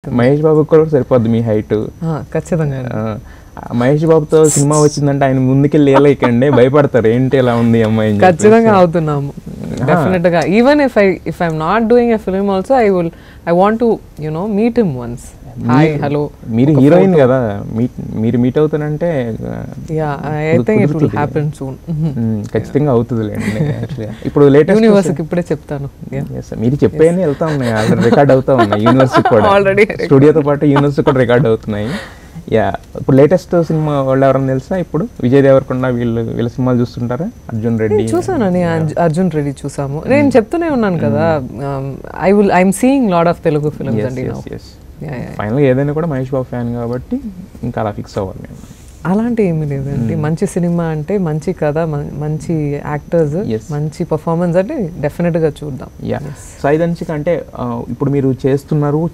మహేష్ బాబు కూడా సరిపోద్ది మీ హైట్. ఖచ్చితంగా మహేష్ బాబుతో సినిమా వచ్చిందంటే ఆయన ముందుకెళ్ళి లేకండి భయపడతారు, ఏంటి ఎలా ఉంది అమ్మాయి. ఖచ్చితంగా అవుతున్నాము డెఫినెట్ గా. Even if I'm not doing a film also I want to meet him once. Hi hello, మీరు హీరోయిన్ కదా, మీరు మీట్ అవుతానంటే I think it will happen soon. ఖచ్చితంగా అవుతుందిలేండి. ఇప్పుడు లేటెస్ట్ యూనివర్సిటీకి ఇప్పుడే చెప్తాను. మీరు చెప్పేయని వెళ్తా ఉన్నాయి, ఆల్రెడీ రికార్డ్ అవుతా ఉన్నాయి యూనివర్సిటీ కూడా. ఆల్రెడీ స్టూడియోతో పాటు యూనివర్సిటీ కూడా రికార్డ్ అవుతున్నాయి. ఇప్పుడు లేటెస్ట్ సినిమా వాళ్ళు ఎవరైనా తెలుసా? ఇప్పుడు విజయ్ దేవరకొండ వీళ్ళ సినిమాలు చూస్తుంటారా? అర్జున్ రెడ్డి చూసానని, అర్జున్ రెడ్డి చూసాము. నేను చెప్తూనే ఉన్నాను కదా, I'm seeing lot of Telugu films అండి. ఫైనల్గా ఏదైనా కూడా మహేష్ బాబు ఫ్యాన్ కాబట్టి ఇంకా అలా ఫిక్స్ అవ్వాలి నేను. అలాంటి ఏమీ లేదండి. మంచి సినిమా అంటే మంచి కథ, మంచి యాక్టర్స్, మంచి పర్ఫార్మెన్స్ అంటే డెఫినెట్గా చూద్దాం. సైదన్షిక్ అంటే ఇప్పుడు మీరు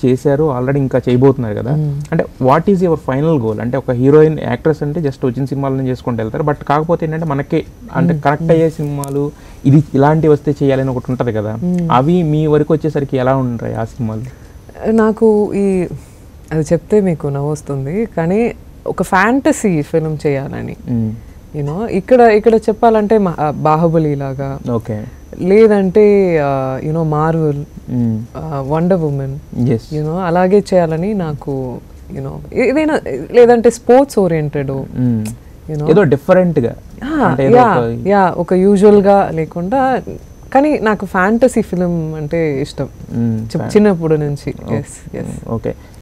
చేశారు ఆల్రెడీ, ఇంకా చేయబోతున్నారు కదా, అంటే what is your final goal? అంటే ఒక హీరోయిన్ యాక్ట్రెస్ అంటే జస్ట్ వచ్చిన సినిమాలను చేసుకుంటూ వెళ్తారు, బట్ కాకపోతే ఏంటంటే మనకి అంటే కనెక్ట్ అయ్యే సినిమాలు ఇది ఇలాంటివి వస్తే చేయాలని ఒకటి ఉంటుంది కదా, అవి మీ వరకు వచ్చేసరికి ఎలా ఉంటాయి ఆ సినిమాలు? నాకు అది చెప్తే మీకు నవ్వు వస్తుంది, కానీ ఒక ఫ్యాంటసీ ఫిల్మ్ చేయాలని ఇక్కడ చెప్పాలంటే బాహుబలి లాగా, లేదంటే మార్వెల్, వండర్ ఉమెన్, అలాగే చేయాలని నాకు ఏదైనా, లేదంటే స్పోర్ట్స్ ఓరియంటెడ్, ఏదో డిఫరెంట్ గా, ఒక యూజువల్ గా లేకుండా, కానీ నాకు ఫ్యాంటసీ ఫిల్మ్ అంటే ఇష్టం చిన్నప్పుడు నుంచి. ఓకే.